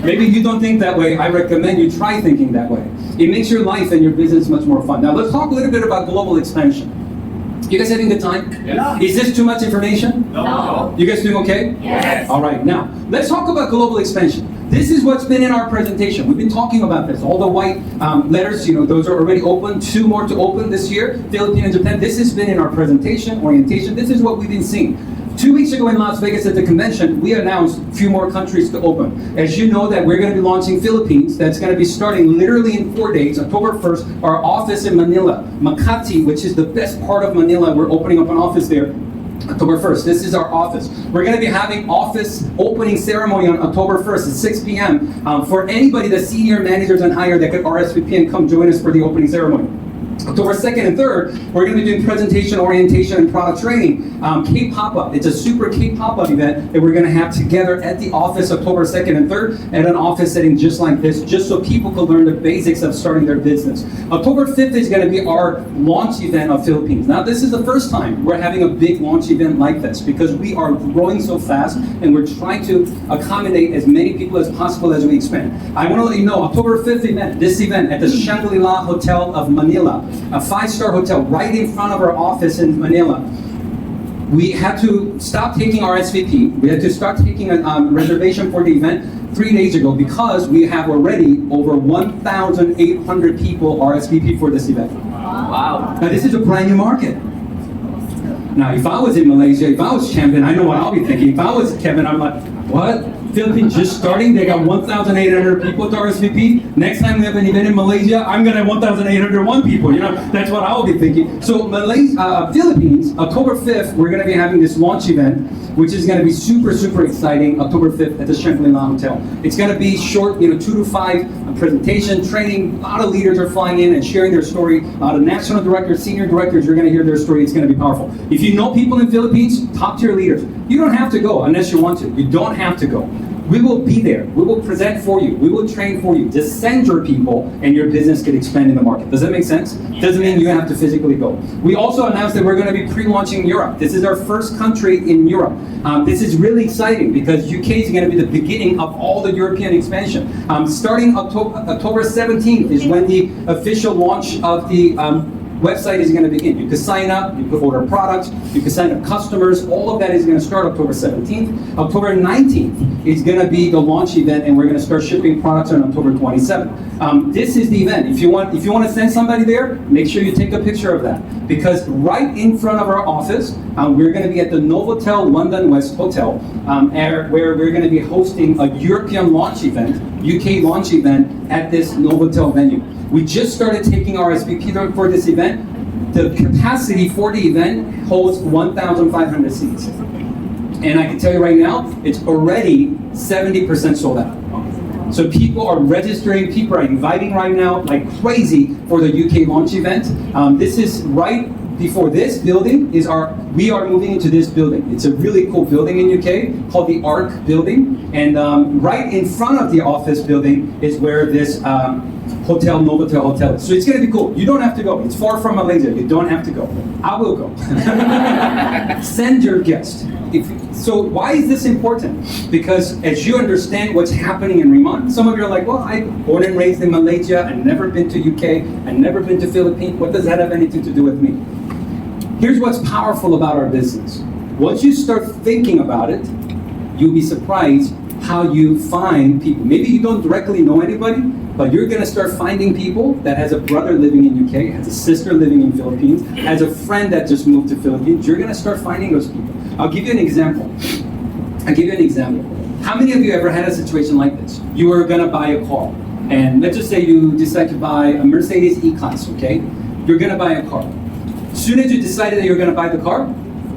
Maybe you don't think that way. I recommend you try thinking that way. It makes your life and your business much more fun. Now let's talk a little bit about global expansion. You guys having a good time? Yeah. Is this too much information? No. You guys doing okay? Yes. All right, now let's talk about global expansion. This is what's been in our presentation. We've been talking about this. All the white letters, those are already open. 2 more to open this year, Philippines and Japan. This has been in our presentation, orientation. This is what we've been seeing. 2 weeks ago in Las Vegas at the convention, we announced a few more countries to open. As you know that we're going to be launching Philippines. That's going to be starting literally in 4 days, October 1st. Our office in Manila, Makati, which is the best part of Manila. We're opening up an office there. October 1st, this is our office. We're going to be having office opening ceremony on October 1st at 6 p.m. For anybody, the senior managers and higher that could RSVP and come join us for the opening ceremony. October 2nd and 3rd, we're going to be doing presentation, orientation, and product training. K-Pop-Up. It's a super K-Pop-Up event that we're going to have together at the office October 2nd and 3rd at an office setting just like this, just so people could learn the basics of starting their business. October 5th is going to be our launch event of Philippines. Now, this is the first time we're having a big launch event like this because we are growing so fast and we're trying to accommodate as many people as possible as we expand. I want to let you know, October 5th event, this event at the Shangri-La Hotel of Manila, a 5-star hotel right in front of our office in Manila. We had to stop taking RSVP. We had to start taking a reservation for the event 3 days ago because we have already over 1,800 people RSVP for this event. Wow. Now this is a brand new market. Now if I was in Malaysia, if I was champion, I know what I'll be thinking. If I was Kevin, I'm like, what? Philippines just starting, they got 1,800 people to RSVP. Next time we have an event in Malaysia, I'm gonna have 1,801 people. That's what I'll be thinking. So Philippines, October 5th, we're gonna be having this launch event, which is gonna be super, super exciting. October 5th at the Shangri-La Hotel. It's gonna be short, 2 to 5 presentation, training. A lot of leaders are flying in and sharing their story. A lot of national directors, senior directors, you're gonna hear their story. It's gonna be powerful. If you know people in Philippines, talk to your leaders. You don't have to go unless you want to. You don't have to go. We will be there. We will present for you. We will train for you. Just send your people and your business can expand in the market. Does that make sense? Doesn't mean you have to physically go. We also announced that we're going to be pre-launching Europe. This is our first country in Europe. This is really exciting because UK is going to be the beginning of all the European expansion. Starting October 17th is when the official launch of the website is going to begin. You can sign up, you can order products, you can sign up customers. All of that is going to start October 17th. October 19th is going to be the launch event, and we're going to start shipping products on October 27th. This is the event. If you want to send somebody there, make sure you take a picture of that, because right in front of our office, we're going to be at the Novotel London West Hotel, where we're going to be hosting a European launch event, UK launch event at this Novotel venue. We just started taking RSVP for this event. The capacity for the event holds 1,500 seats. And I can tell you right now, it's already 70% sold out. So people are registering, people are inviting right now like crazy for the UK launch event. This is right before this building we are moving into this building. It's a really cool building in UK called the ARC building. And right in front of the office building is where this Novotel Hotel is. So it's going to be cool. You don't have to go. It's far from Malaysia. You don't have to go. I will go. Send your guest. So why is this important? Because as you understand what's happening in Remont, some of you are like, well, I'm born and raised in Malaysia. I've never been to UK. I've never been to Philippines. What does that have anything to do with me? Here's what's powerful about our business. Once you start thinking about it, you'll be surprised how you find people. Maybe you don't directly know anybody, but you're going to start finding people that has a brother living in UK, has a sister living in Philippines, has a friend that just moved to Philippines. You're going to start finding those people. I'll give you an example. How many of you ever had a situation like this? You were going to buy a car, and let's just say you decide to buy a Mercedes E-Class, okay? You're going to buy a car. As soon as you decided that you're going to buy the car,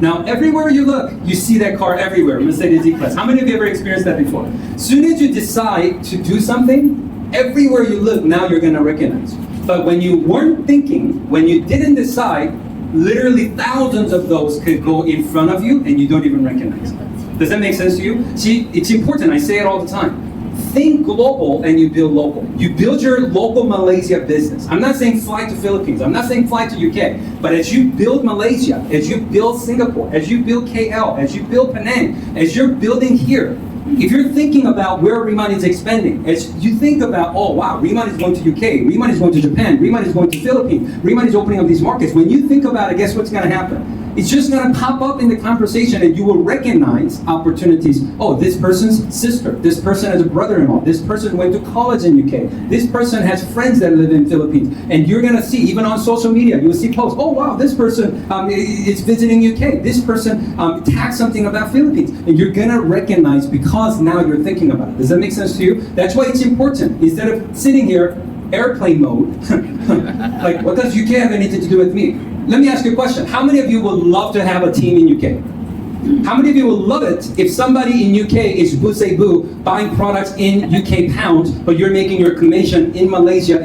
now everywhere you look, you see that car everywhere, Mercedes E-Class. How many of you ever experienced that before? As soon as you decide to do something, everywhere you look, now you're going to recognize. But when you weren't thinking, when you didn't decide, literally thousands of those could go in front of you and you don't even recognize it. Does that make sense to you? See, it's important. I say it all the time. Think global and you build local. You build your local Malaysia business. I'm not saying fly to Philippines. I'm not saying fly to UK. But as you build Malaysia, as you build Singapore, as you build KL, as you build Penang, as you're building here, if you're thinking about where Reman is expanding, as you think about, oh wow, Reman is going to UK, Reman is going to Japan, Reman is going to Philippines, Reman is opening up these markets. When you think about it, guess what's going to happen? It's just going to pop up in the conversation and you will recognize opportunities. Oh, this person's sister, this person has a brother-in-law, this person went to college in UK, this person has friends that live in Philippines. And you're going to see, even on social media, you'll see posts, oh wow, this person is visiting UK, this person tagged something about Philippines. And you're going to recognize because now you're thinking about it. Does that make sense to you? That's why it's important. Instead of sitting here, airplane mode, like what does UK have anything to do with me? Let me ask you a question. How many of you would love to have a team in UK? How many of you would love it if somebody in UK is boo buying products in UK pounds, but you're making your commission in Malaysia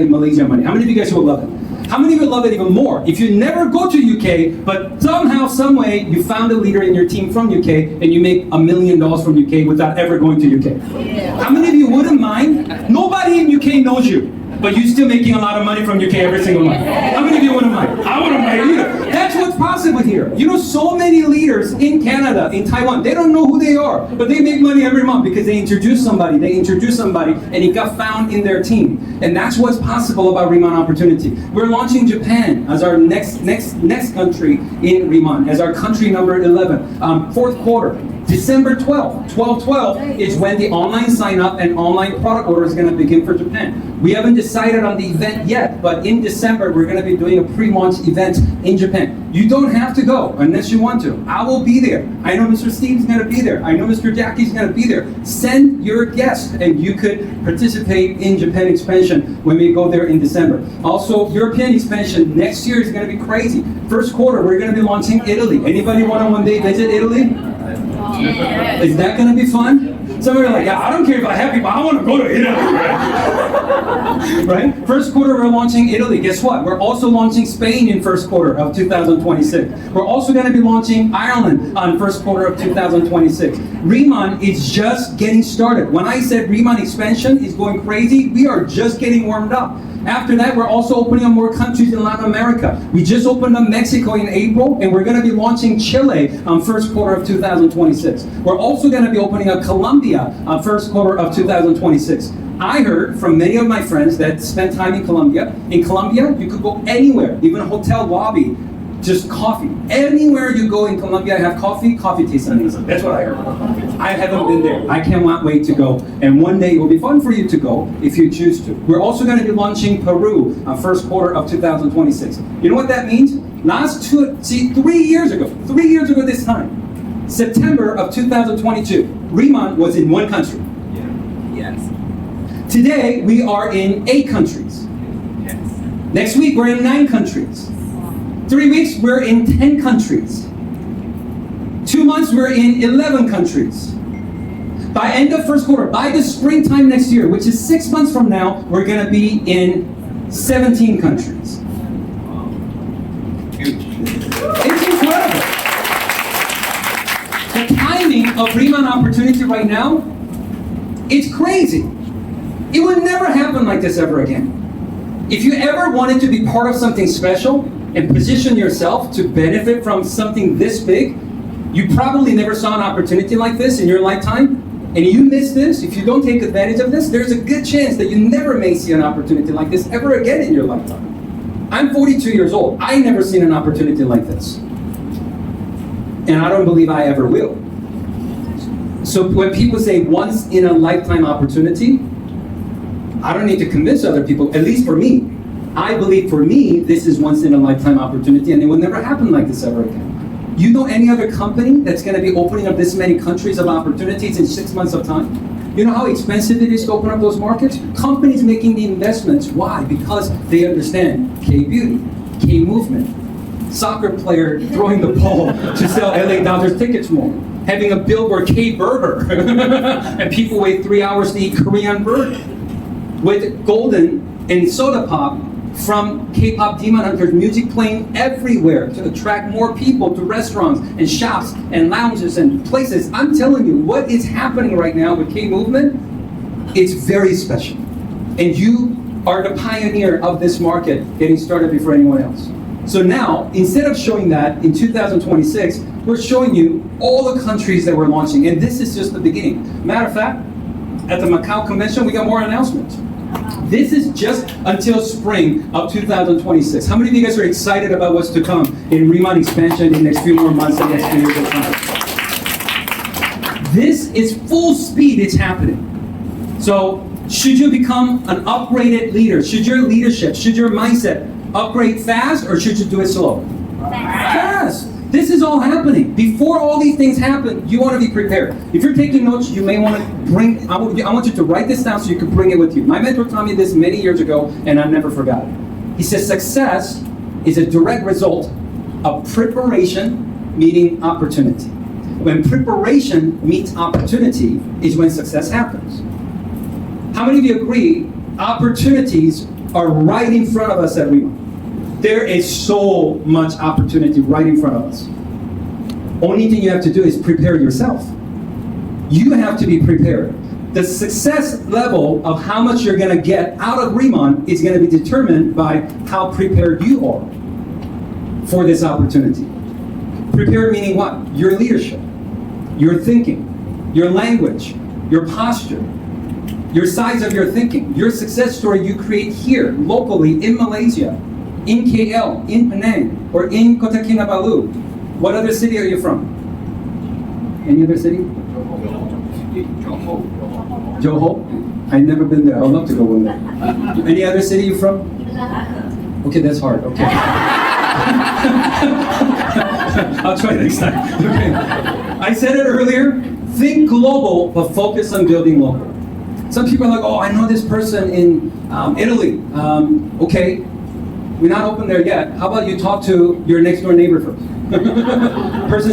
money? How many of you guys would love it? How many of you would love it even more if you never go to UK, but somehow, some way, you found a leader in your team from UK and you make $1 million from UK without ever going to UK? Yeah. How many of you wouldn't mind? Nobody in UK knows you, but you're still making a lot of money from UK every single month. How many of you wouldn't mind? I wouldn't mind either. That's what's possible here. You know, so many leaders in Canada, in Taiwan, they don't know who they are, but they make money every month because they introduce somebody, and it got found in their team. And that's what's possible about Reman Opportunity. We're launching Japan as our next country in Reman, as our country number 11, fourth quarter. December 12th, 12/12 is when the online sign up and online product order is going to begin for Japan. We haven't decided on the event yet, but in December we're going to be doing a pre-launch event in Japan. You don't have to go unless you want to. I will be there. I know Mr. Steve's going to be there. I know Mr. Jackie's going to be there. Send your guests and you could participate in Japan expansion when we go there in December. Also, European expansion next year is going to be crazy. First quarter, we're going to be launching Italy. Anybody want to one day visit Italy? Yes. Is that going to be fun? Some are like, yeah, I don't care if I have people, I want to go to Italy, right? Right? First quarter, we're launching Italy. Guess what? We're also launching Spain in first quarter of 2026. We're also going to be launching Ireland on first quarter of 2026. Reman is just getting started. When I said Reman expansion is going crazy, we are just getting warmed up. After that, we're also opening up more countries in Latin America. We just opened up Mexico in April, and we're going to be launching Chile on first quarter of 2026. We're also going to be opening up Colombia on first quarter of 2026. I heard from many of my friends that spent time in Colombia. In Colombia, you could go anywhere, even a hotel lobby, just coffee. Anywhere you go in Colombia, have coffee tastes amazing. That's what I heard. I haven't been there. I cannot wait to go. And one day it will be fun for you to go if you choose to. We're also going to be launching Peru on first quarter of 2026. You know what that means? 3 years ago this time, September of 2022, Reman was in one country. Yes. Today, we are in 8 countries. Yes. Next week, we're in 9 countries. 3 weeks, we're in 10 countries. 2 months, we're in 11 countries. By end of first quarter, by the springtime next year, which is 6 months from now, we're going to be in 17 countries. It's incredible. The timing of Reman Opportunity right now, it's crazy. It would never happen like this ever again. If you ever wanted to be part of something special and position yourself to benefit from something this big, you probably never saw an opportunity like this in your lifetime. And you miss this, if you don't take advantage of this, there's a good chance that you never may see an opportunity like this ever again in your lifetime. I'm 42 years old. I never seen an opportunity like this. And I don't believe I ever will. So when people say once in a lifetime opportunity, I don't need to convince other people, at least for me. I believe for me, this is once in a lifetime opportunity and it will never happen like this ever again. You know any other company that's going to be opening up this many countries of opportunities in 6 months of time? You know how expensive it is to open up those markets? Companies making the investments. Why? Because they understand K-beauty, K-movement, soccer player throwing the ball to sell LA Dodgers tickets more, having a billboard K-burger, and people wait 3 hours to eat Korean burger, with Golden and Soda Pop from K-pop Demon Hunters, music playing everywhere to attract more people to restaurants and shops and lounges and places. I'm telling you, what is happening right now with K-movement, it's very special. And you are the pioneer of this market getting started before anyone else. So now, instead of showing that in 2026, we're showing you all the countries that we're launching, and this is just the beginning. Matter of fact, at the Macau convention, we got more announcements. This is just until spring of 2026. How many of you guys are excited about what's to come in Reman expansion in the next few more months and next few years of time? This is full speed, it's happening. So, should you become an upgraded leader? Should your leadership, should your mindset upgrade fast, or should you do it slow? Fast. This is all happening. Before all these things happen, you want to be prepared. If you're taking notes, you may want to bring, I want you to write this down so you can bring it with you. My mentor taught me this many years ago, and I never forgot it. He says success is a direct result of preparation meeting opportunity. When preparation meets opportunity is when success happens. How many of you agree opportunities are right in front of us at Reman? There is so much opportunity right in front of us. Only thing you have to do is prepare yourself. You have to be prepared. The success level of how much you're going to get out of Reman is going to be determined by how prepared you are for this opportunity. Prepared meaning what? Your leadership, your thinking, your language, your posture, your size of your thinking, your success story you create here, locally, in Malaysia, in KL, in Penang, or in Kota Kinabalu. What other city are you from? Any other city? Johor? I've never been there. I would love to go one day. Any other city you from? Okay, that's hard. Okay. I'll try next time. Okay. I said it earlier. Think global, but focus on building local. Some people are like, oh, I know this person in Italy. Okay. We're not open there yet. How about you talk to your next door neighbor first? Person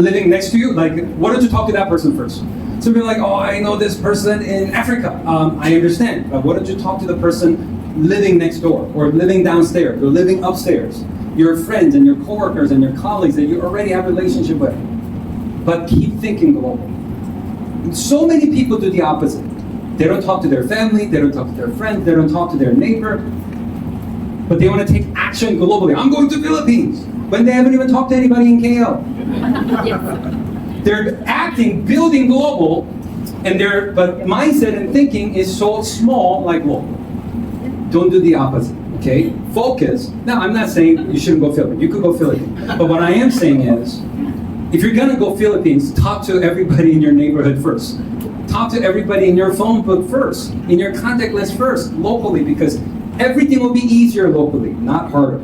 living next to you, like, why don't you talk to that person first? Some people are like, oh, I know this person in Africa. I understand, but why don't you talk to the person living next door, or living downstairs, or living upstairs? Your friends and your coworkers and your colleagues that you already have a relationship with. But keep thinking global. So many people do the opposite. They don't talk to their family, they don't talk to their friends, they don't talk to their neighbor. But they want to take action globally. I'm going to Philippines, when they haven't even talked to anybody in KL. They're acting, building global, but mindset and thinking is so small, like local. Don't do the opposite, okay? Focus. Now, I'm not saying you shouldn't go Philippines. You could go Philippines. But what I am saying is, if you're gonna go Philippines, talk to everybody in your neighborhood first. Talk to everybody in your phone book first, in your contact list first, locally, because everything will be easier locally, not harder.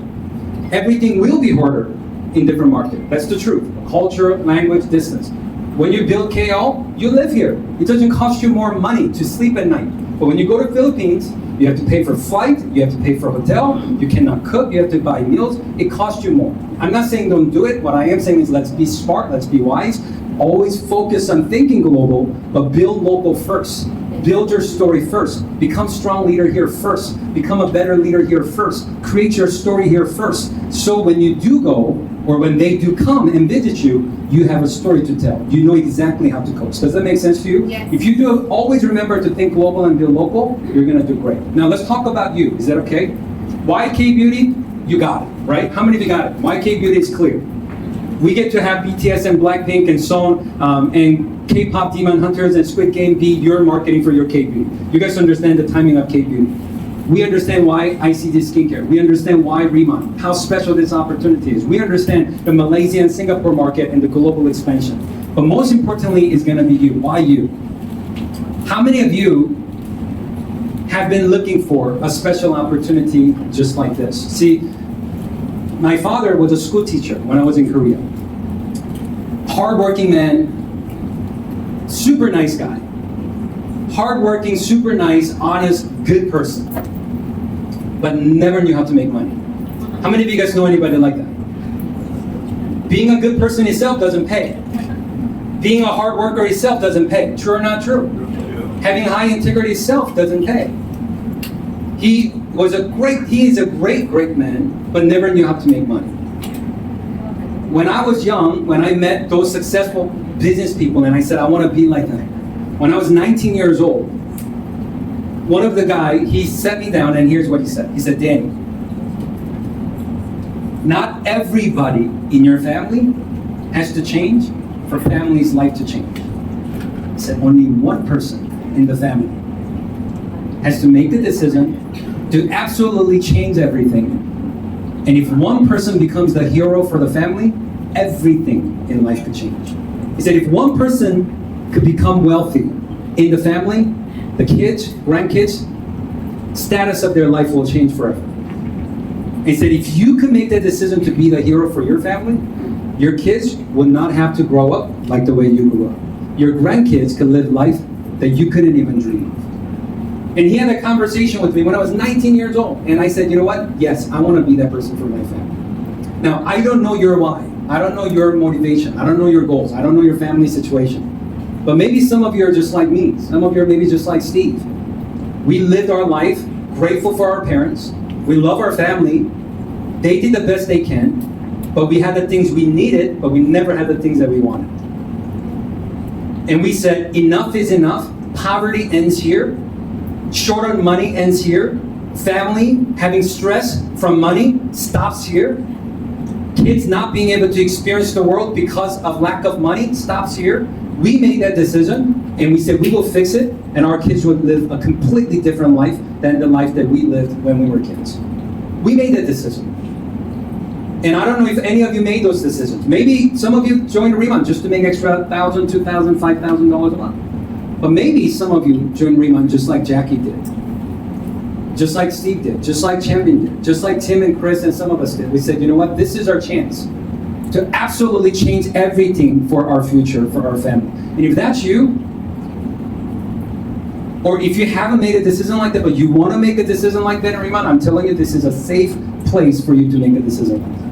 Everything will be harder in different markets. That's the truth. Culture, language, distance. When you build KL, you live here. It doesn't cost you more money to sleep at night. But when you go to Philippines, you have to pay for flight, you have to pay for hotel, you cannot cook, you have to buy meals. It costs you more. I'm not saying don't do it. What I am saying is let's be smart, let's be wise. Always focus on thinking global, but build local first. Build your story first. Become strong leader here first. Become a better leader here first. Create your story here first. So when you do go, or when they do come and visit you, you have a story to tell. You know exactly how to coach. Does that make sense to you? Yes. If you do, always remember to think global and build local, you're gonna do great. Now let's talk about you. Is that okay? Why K-Beauty? You got it, right? How many of you got it? Why K-Beauty is clear. We get to have BTS and Blackpink and Song and K-pop Demon Hunters and Squid Game be your marketing for your K-Beauty. You guys understand the timing of K-Beauty. We understand why ICT Skincare. We understand why Reman, how special this opportunity is. We understand the Malaysia and Singapore market and the global expansion. But most importantly is gonna be you. Why you? How many of you have been looking for a special opportunity just like this? See, my father was a school teacher when I was in Korea. Hardworking man, super nice guy. Hardworking, super nice, honest, good person. But never knew how to make money. How many of you guys know anybody like that? Being a good person itself doesn't pay. Being a hard worker itself doesn't pay. True or not true? Having high integrity itself doesn't pay. He is a great man, but never knew how to make money. When I was young, when I met those successful business people and I said, I want to be like them. When I was 19 years old, one of the guys, he sat me down and here's what he said. He said, Danny, not everybody in your family has to change for family's life to change. He said only one person in the family has to make the decision to absolutely change everything. And if one person becomes the hero for the family, everything in life could change. He said if one person could become wealthy in the family, the kids, grandkids, status of their life will change forever. He said if you could make the decision to be the hero for your family, your kids will not have to grow up like the way you grew up. Your grandkids could live life that you couldn't even dream of. And he had a conversation with me when I was 19 years old. And I said, you know what? Yes, I want to be that person for my family. Now, I don't know your why. I don't know your motivation. I don't know your goals. I don't know your family situation. But maybe some of you are just like me. Some of you are maybe just like Steve. We lived our life grateful for our parents. We love our family. They did the best they can. But we had the things we needed, but we never had the things that we wanted. And we said, enough is enough. Poverty ends here. Short on money ends here. Family having stress from money stops here. Kids not being able to experience the world because of lack of money stops here. We made that decision and we said we will fix it, and our kids would live a completely different life than the life that we lived when we were kids. We made that decision. And I don't know if any of you made those decisions. Maybe some of you joined Remont just to make extra $1,000, $2,000, $5,000 a month. But maybe some of you joined Remont just like Jackie did, just like Steve did, just like Champion did, just like Tim and Chris and some of us did. We said, you know what, this is our chance to absolutely change everything for our future, for our family. And if that's you, or if you haven't made a decision like that, but you want to make a decision like that in Remont, I'm telling you, this is a safe place for you to make a decision like that.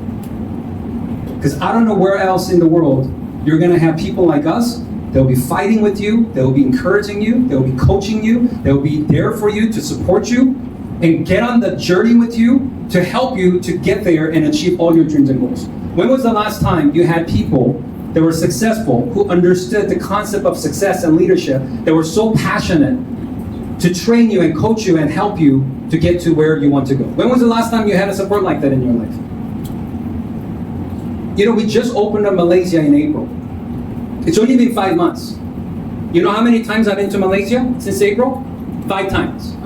Because I don't know where else in the world you're going to have people like us. They'll be fighting with you, they'll be encouraging you, they'll be coaching you, they'll be there for you to support you and get on the journey with you to help you to get there and achieve all your dreams and goals. When was the last time you had people that were successful, who understood the concept of success and leadership, that were so passionate to train you and coach you and help you to get to where you want to go? When was the last time you had a support like that in your life? You know, we just opened up Malaysia in April. It's only been 5 months. You know how many times I've been to Malaysia since April? 5 times.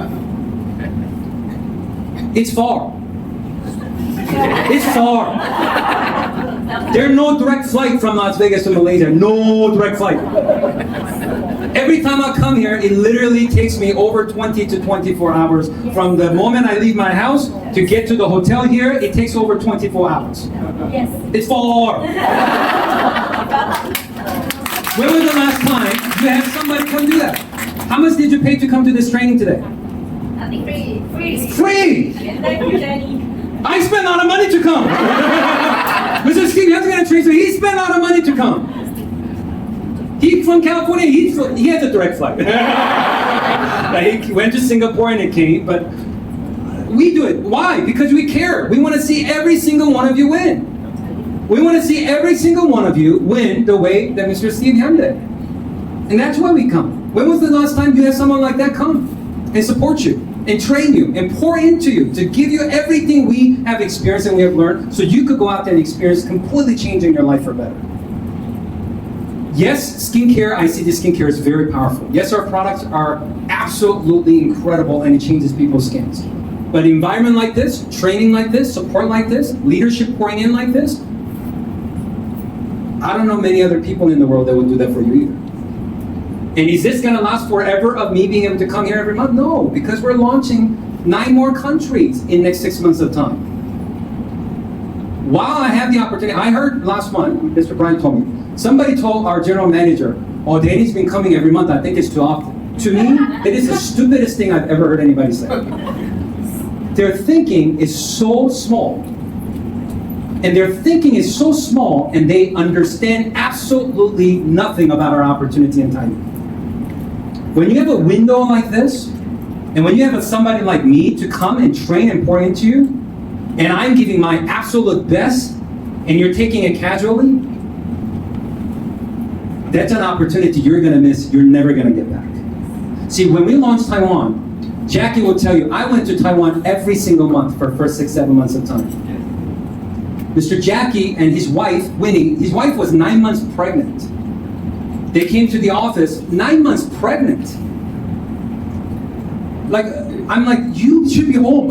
It's far. It's far. There's no direct flight from Las Vegas to Malaysia. No direct flight. Every time I come here, it literally takes me over 20 to 24 hours. From the moment I leave my house to get to the hotel here, it takes over 24 hours. Yes. It's far. When was the last time you had somebody come do that? How much did you pay to come to this training today? I think free. Free! Thank you, Jenny. I spent a lot of money to come. Mr. Steve, you have to get a train, so he spent a lot of money to come. He's from California, he has a direct flight. He went to Singapore and it came, but we do it. Why? Because we care. We want to see every single one of you win. We want to see every single one of you win the way that Mr. Steve Young did. And that's why we come. When was the last time you had someone like that come and support you and train you and pour into you to give you everything we have experienced and we have learned so you could go out there and experience completely changing your life for better? Yes, skincare, ICD skincare is very powerful. Yes, our products are absolutely incredible and it changes people's skins. But environment like this, training like this, support like this, leadership pouring in like this, I don't know many other people in the world that will do that for you either. And is this going to last forever of me being able to come here every month? No, because we're launching 9 more countries in the next 6 months of time. While I have the opportunity, I heard last month, Mr. Brian told me, somebody told our general manager, oh, Danny's been coming every month, I think it's too often. To me, it is the stupidest thing I've ever heard anybody say. Their thinking is so small. And their thinking is so small and they understand absolutely nothing about our opportunity and timing. When you have a window like this, and when you have somebody like me to come and train and pour into you, and I'm giving my absolute best, and you're taking it casually, that's an opportunity you're gonna miss, you're never gonna get back. See, when we launched Taiwan, Jackie will tell you, I went to Taiwan every single month for the first 6, 7 months of time. Mr. Jackie and his wife, Winnie, his wife was 9 months pregnant. They came to the office 9 months pregnant. Like, I'm like, you should be home.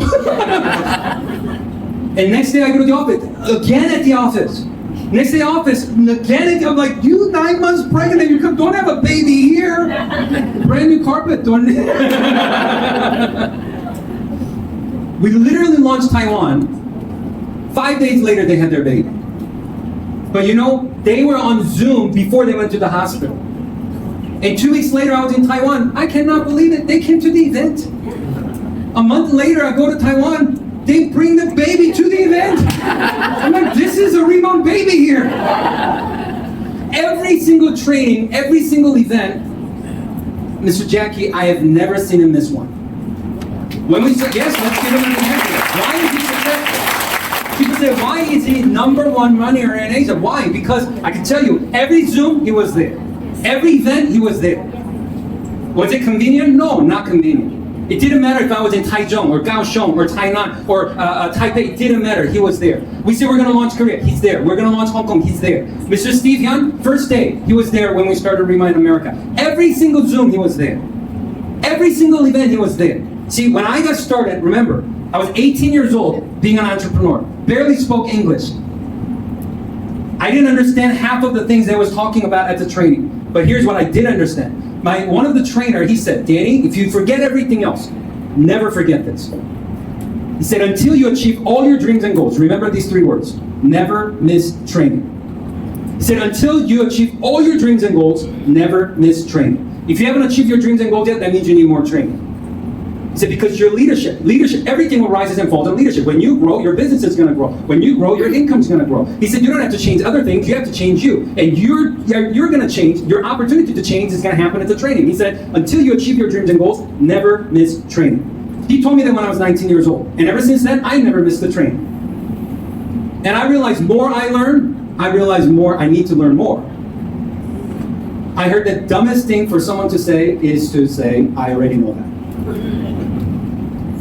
And next day I go to the office, again at the office. Next day office, again at the, I'm like, you 9 months pregnant, you don't have a baby here. Brand new carpet. We literally launched Taiwan. 5 days later, they had their baby. But you know, they were on Zoom before they went to the hospital. And 2 weeks later, I was in Taiwan. I cannot believe it. They came to the event. A month later, I go to Taiwan. They bring the baby to the event. I'm like, this is a Rebound baby here. Every single training, every single event, Mr. Jackie, I have never seen him miss one. When we say, yes, let's give him an example. Why is he successful? People say, why is he #1 money earner in Asia? Why? Because I can tell you, every Zoom, he was there. Every event, he was there. Was it convenient? No, not convenient. It didn't matter if I was in Taichung or Kaohsiung or Tainan or Taipei. It didn't matter. He was there. We said we're going to launch Korea. He's there. We're going to launch Hong Kong. He's there. Mr. Steve Hyun, first day, he was there when we started Remind America. Every single Zoom, he was there. Every single event, he was there. See, when I got started, remember, I was 18 years old, being an entrepreneur, barely spoke English. I didn't understand half of the things they was talking about at the training. But here's what I did understand. One of the trainer, he said, Danny, if you forget everything else, never forget this. He said, until you achieve all your dreams and goals, remember these 3 words, never miss training. He said, until you achieve all your dreams and goals, never miss training. If you haven't achieved your dreams and goals yet, that means you need more training. He said, because your leadership, everything rises and falls in leadership. When you grow, your business is going to grow. When you grow, your income is going to grow. He said, you don't have to change other things, you have to change you. And you're going to change, your opportunity to change is going to happen at the training. He said, until you achieve your dreams and goals, never miss training. He told me that when I was 19 years old. And ever since then, I never missed the training. And I realized more I learn, I realized more I need to learn more. I heard the dumbest thing for someone to say is to say, I already know that.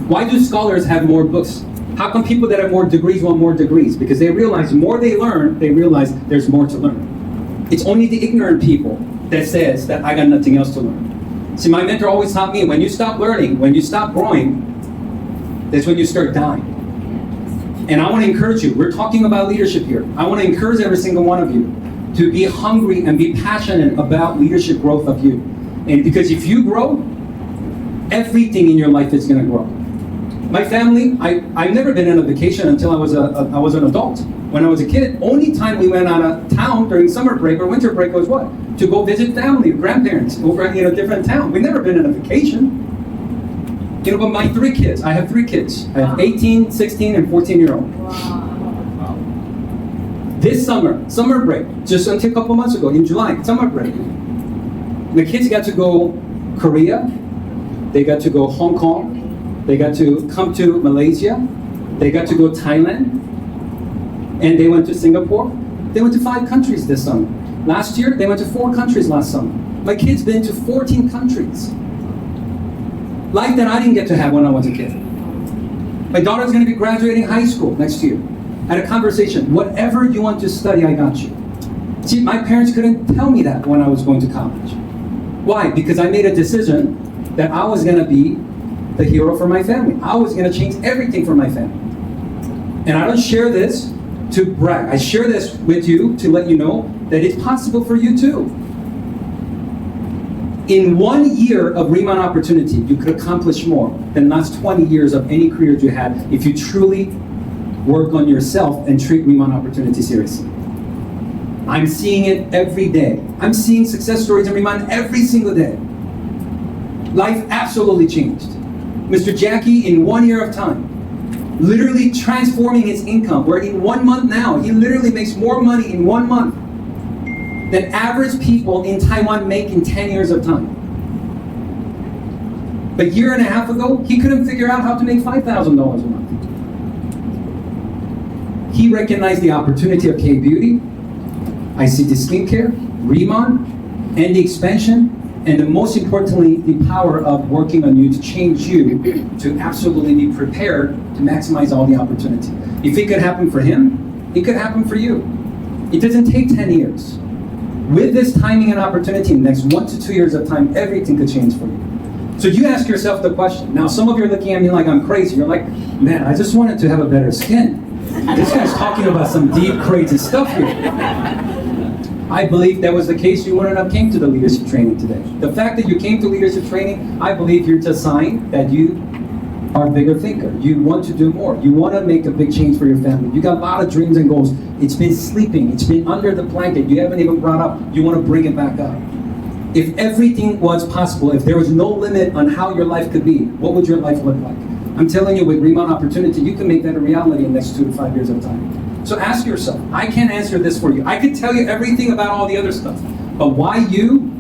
Why do scholars have more books? How come people that have more degrees want more degrees? Because they realize more they learn, they realize there's more to learn. It's only the ignorant people that says that I got nothing else to learn. See, my mentor always taught me, when you stop learning, when you stop growing, that's when you start dying. And I want to encourage you, we're talking about leadership here. I want to encourage every single one of you to be hungry and be passionate about leadership growth of you. And because if you grow, everything in your life is going to grow. My family, I've never been on a vacation until I was an adult. When I was a kid, only time we went out of town during summer break or winter break was what? To go visit family, grandparents over in a different town. We've never been on a vacation. You know, but my 3 kids, I have 3 kids. I have 18, 16, and 14-year-old. This summer break, just until a couple months ago, in July, summer break, the kids got to go Korea, they got to go Hong Kong, they got to come to Malaysia, they got to go Thailand, and they went to Singapore. They went to 5 countries this summer. Last year, they went to 4 countries last summer. My kid's been to 14 countries. Life that I didn't get to have when I was a kid. My daughter's gonna be graduating high school next year. I had a conversation, whatever you want to study, I got you. See, my parents couldn't tell me that when I was going to college. Why? Because I made a decision that I was gonna be the hero for my family. I was gonna change everything for my family. And I don't share this to brag. I share this with you to let you know that it's possible for you too. In 1 year of Riemann opportunity, you could accomplish more than last 20 years of any career you had if you truly work on yourself and treat Riemann opportunity seriously. I'm seeing it every day. I'm seeing success stories in Riemann every single day. Life absolutely changed. Mr. Jackie, in 1 year of time, literally transforming his income, where in 1 month now, he literally makes more money in 1 month than average people in Taiwan make in 10 years of time. A year and a half ago, he couldn't figure out how to make $5,000 a month. He recognized the opportunity of K-Beauty, ICT Skincare, Riemann, and the expansion, and most importantly, the power of working on you to change you to absolutely be prepared to maximize all the opportunity. If it could happen for him, it could happen for you. It doesn't take 10 years. With this timing and opportunity, in the next 1 to 2 years of time, everything could change for you. So you ask yourself the question. Now, some of you are looking at me like I'm crazy. You're like, man, I just wanted to have a better skin. This guy's talking about some deep, crazy stuff here. I believe that was the case. You wouldn't have came to the leadership training today. The fact that you came to leadership training, I believe here's a sign that you are a bigger thinker. You want to do more. You want to make a big change for your family. You got a lot of dreams and goals. It's been sleeping. It's been under the blanket. You haven't even brought up. You want to bring it back up. If everything was possible, if there was no limit on how your life could be, what would your life look like? I'm telling you, with Remount Opportunity, you can make that a reality in the next 2 to 5 years of time. So ask yourself, I can't answer this for you. I could tell you everything about all the other stuff, but why you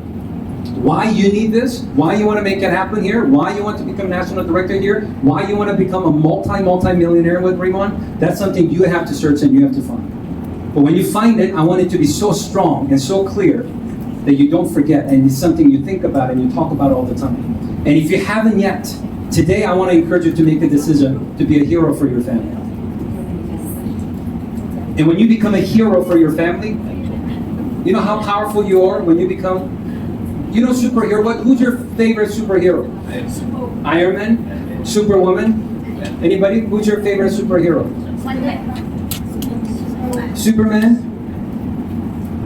need this, why you want to make it happen here, why you want to become national director here, why you want to become a multi-millionaire with Remount, that's something you have to search and you have to find. But when you find it, I want it to be so strong and so clear that you don't forget, and it's something you think about and you talk about all the time. And if you haven't yet, today I want to encourage you to make a decision to be a hero for your family. And when you become a hero for your family, you know how powerful you are when you become, you know, superhero. Who's your favorite superhero? Iron Man? Superwoman? Anybody? Who's your favorite superhero? Superman?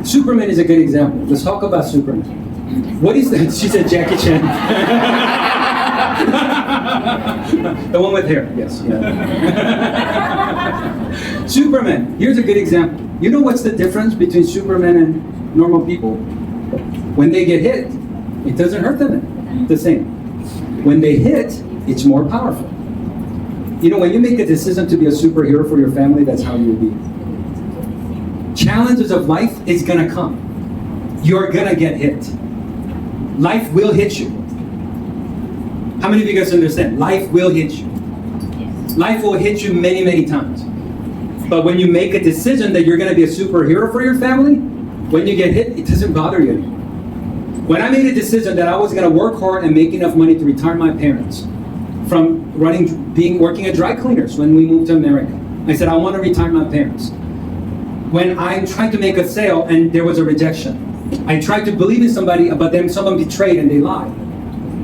Superman is a good example. Let's talk about Superman. What is that? She said Jackie Chan. The one with hair, yes. Yeah. Superman, here's a good example. You know what's the difference between Superman and normal people? When they get hit, it doesn't hurt them the same. When they hit, it's more powerful. You know, when you make a decision to be a superhero for your family, that's how you'll be. Challenges of life is gonna come. You're gonna get hit. Life will hit you. How many of you guys understand? Life will hit you. Life will hit you many, many times. But when you make a decision that you're gonna be a superhero for your family, when you get hit, it doesn't bother you anymore. When I made a decision that I was gonna work hard and make enough money to retire my parents from working at dry cleaners when we moved to America, I said, I wanna retire my parents. When I tried to make a sale and there was a rejection, I tried to believe in somebody, but then someone betrayed and they lied.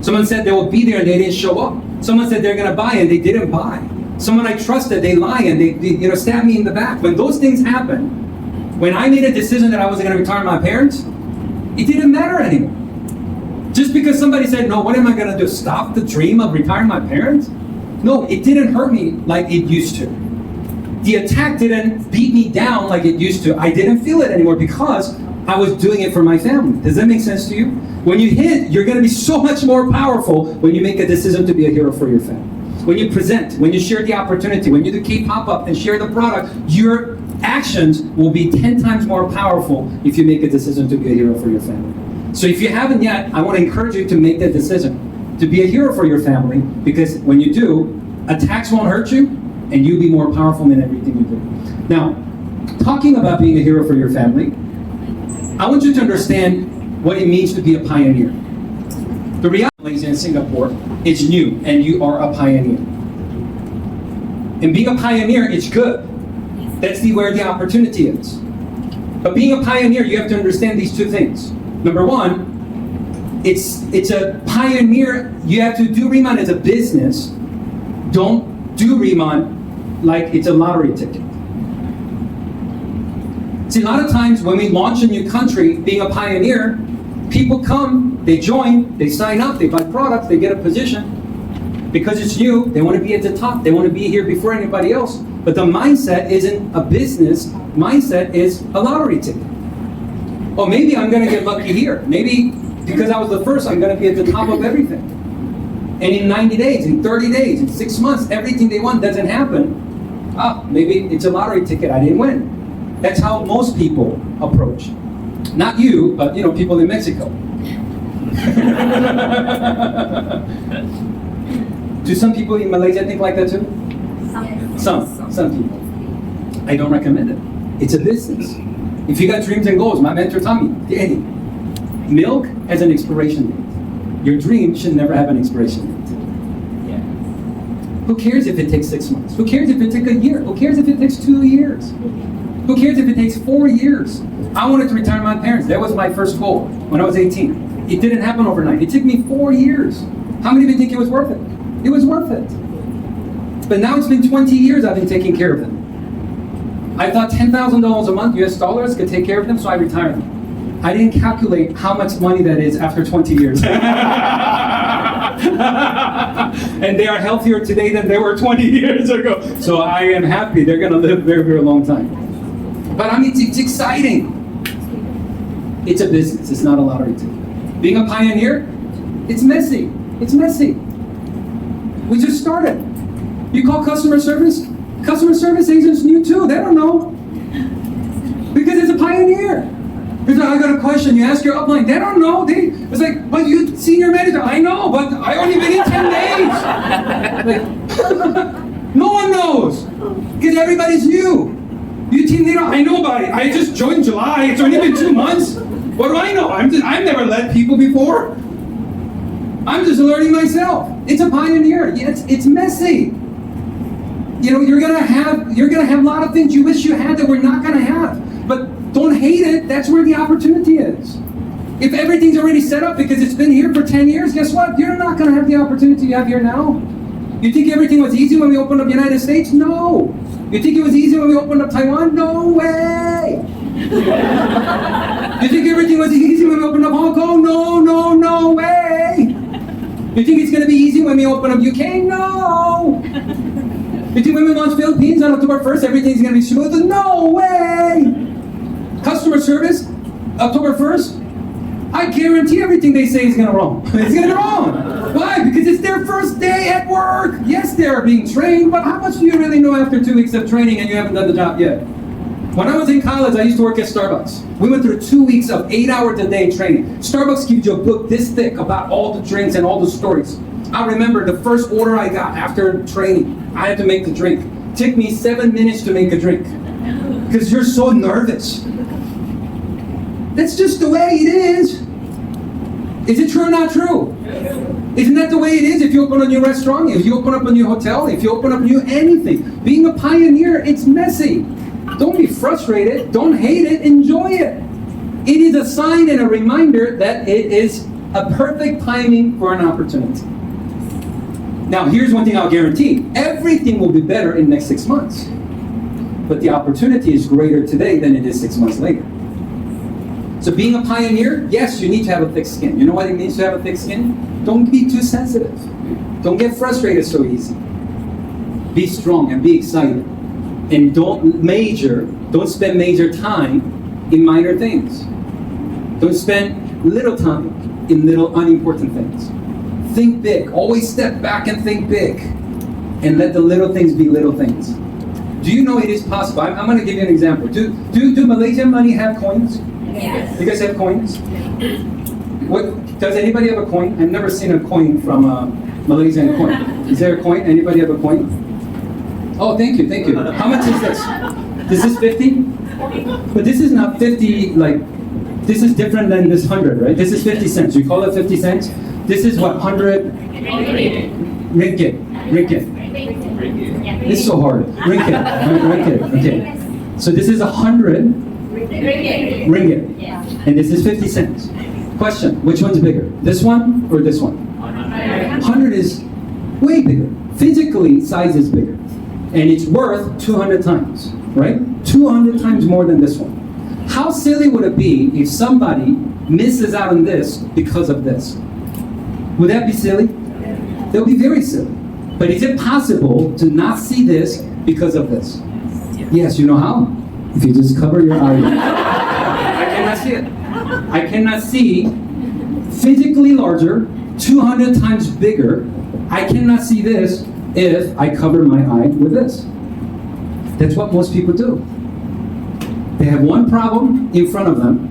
Someone said they will be there and they didn't show up. Someone said they're gonna buy and they didn't buy. Someone I trusted, they lie and they stab me in the back. When those things happen, when I made a decision that I wasn't gonna retire my parents, it didn't matter anymore. Just because somebody said, no, what am I gonna do? Stop the dream of retiring my parents? No, it didn't hurt me like it used to. The attack didn't beat me down like it used to. I didn't feel it anymore because I was doing it for my family. Does that make sense to you? When you hit, you're gonna be so much more powerful when you make a decision to be a hero for your family. When you present, when you share the opportunity, when you do key pop-up and share the product, your actions will be 10 times more powerful if you make a decision to be a hero for your family. So if you haven't yet, I want to encourage you to make that decision to be a hero for your family, because when you do, attacks won't hurt you and you'll be more powerful in everything you do. Now, talking about being a hero for your family, I want you to understand what it means to be a pioneer. The reality in Singapore, it's new and you are a pioneer. And being a pioneer, it's good. That's where the opportunity is. But being a pioneer, you have to understand these two things. Number one, it's a pioneer. You have to do Remount as a business. Don't do Remount like it's a lottery ticket. See, a lot of times when we launch a new country, being a pioneer, people come, they join, they sign up, they buy products, they get a position. Because it's new, they want to be at the top, they want to be here before anybody else. But the mindset isn't a business, mindset is a lottery ticket. Oh, maybe I'm going to get lucky here. Maybe because I was the first, I'm going to be at the top of everything. And in 90 days, in 30 days, in 6 months, everything they want doesn't happen. Maybe it's a lottery ticket, I didn't win. That's how most people approach. Not you, but people in Mexico. Do some people in Malaysia think like that too? Some people. I don't recommend it. It's a business. If you got dreams and goals, my mentor taught me, Danny, milk has an expiration date. Your dream should never have an expiration date. Yeah. Who cares if it takes 6 months? Who cares if it takes a year? Who cares if it takes 2 years? Who cares if it takes 4 years? I wanted to retire my parents. That was my first goal when I was 18. It didn't happen overnight. It took me 4 years. How many of you think it was worth it? It was worth it. But now it's been 20 years I've been taking care of them. I thought $10,000 a month, US dollars, could take care of them, so I retired them. I didn't calculate how much money that is after 20 years. And they are healthier today than they were 20 years ago. So I am happy they're going to live a very, very long time. But I mean, it's exciting. It's a business. It's not a lottery ticket. Being a pioneer, it's messy. It's messy. We just started. You call customer service agents new too. They don't know. Because it's a pioneer. It's like, I got a question. You ask your upline. They don't know. It's like, but you senior manager. I know, but I only been in 10 days. Like, no one knows. Because everybody's new. You team leader, I know about it. I just joined July. It's only been 2 months. What do I know? I've never led people before. I'm just learning myself. It's a pioneer. It's messy. You know, you're gonna have a lot of things you wish you had that we're not gonna have. But don't hate it. That's where the opportunity is. If everything's already set up because it's been here for 10 years, guess what? You're not gonna have the opportunity you have here now. You think everything was easy when we opened up the United States? No. You think it was easy when we opened up Taiwan? No way. You think everything was easy when we opened up Hong Kong? No way. You think it's gonna be easy when we open up UK? No. You think when we launch Philippines on October 1st, everything's gonna be smooth? No way. Customer service, October 1st, I guarantee everything they say is gonna wrong. It's gonna be wrong. Why? Because it's their first day at work. Yes, they're being trained, but how much do you really know after 2 weeks of training and you haven't done the job yet? When I was in college, I used to work at Starbucks. We went through 2 weeks of 8 hours a day training. Starbucks gives you a book this thick about all the drinks and all the stories. I remember the first order I got after training. I had to make the drink. It took me 7 minutes to make a drink. Because you're so nervous. That's just the way it is. Is it true or not true? Isn't that the way it is if you open a new restaurant, if you open up a new hotel, if you open up new anything? Being a pioneer, it's messy. Don't be frustrated. Don't hate it. Enjoy it. It is a sign and a reminder that it is a perfect timing for an opportunity. Now, here's one thing I'll guarantee. Everything will be better in the next 6 months. But the opportunity is greater today than it is 6 months later. So being a pioneer, yes, you need to have a thick skin. You know what it means to have a thick skin? Don't be too sensitive. Don't get frustrated so easy. Be strong and be excited. And don't spend major time in minor things. Don't spend little time in little unimportant things. Think big. Always step back and think big. And let the little things be little things. Do you know it is possible? I'm going to give you an example. Do Malaysian money have coins? Yes. You guys have coins? What, does anybody have a coin? I've never seen a coin from a Malaysian coin. Is there a coin? Anybody have a coin? Oh, thank you. How much is this? This is 50? But this is not 50, like, this is different than this 100, right? This is 50 cents. You call it 50 cents? This is what, 100? Ringgit. It's so hard. Ringgit. Okay. So this is 100 ringgit. And this is 50 cents. Question, which one's bigger? This one or this one? 100 is way bigger. Physically, size is bigger. And it's worth 200 times, right? 200 times more than this one. How silly would it be if somebody misses out on this because of this? Would that be silly? That would be very silly. But is it possible to not see this because of this? Yes, you know how? If you just cover your eyes. I cannot see it. I cannot see physically larger, 200 times bigger. I cannot see this if I cover my eye with this. That's what most people do. They have one problem in front of them.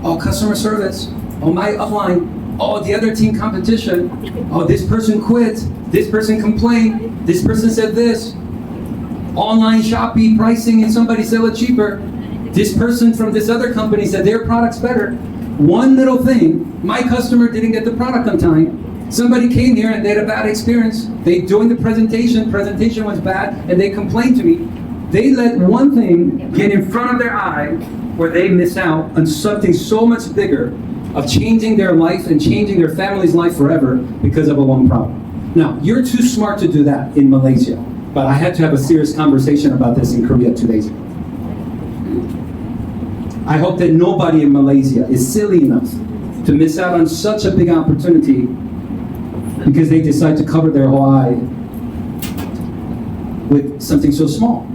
Oh, customer service. Oh, my upline. Oh, the other team competition. Oh, this person quit. This person complained. This person said this. Online Shopee pricing and somebody sell it cheaper. This person from this other company said their product's better. One little thing, my customer didn't get the product on time. Somebody came here and they had a bad experience. They doing the presentation was bad, and they complained to me. They let one thing get in front of their eye where they miss out on something so much bigger of changing their life and changing their family's life forever because of a one problem. Now, you're too smart to do that in Malaysia, but I had to have a serious conversation about this in Korea 2 days ago. I hope that nobody in Malaysia is silly enough to miss out on such a big opportunity because they decide to cover their whole eye with something so small.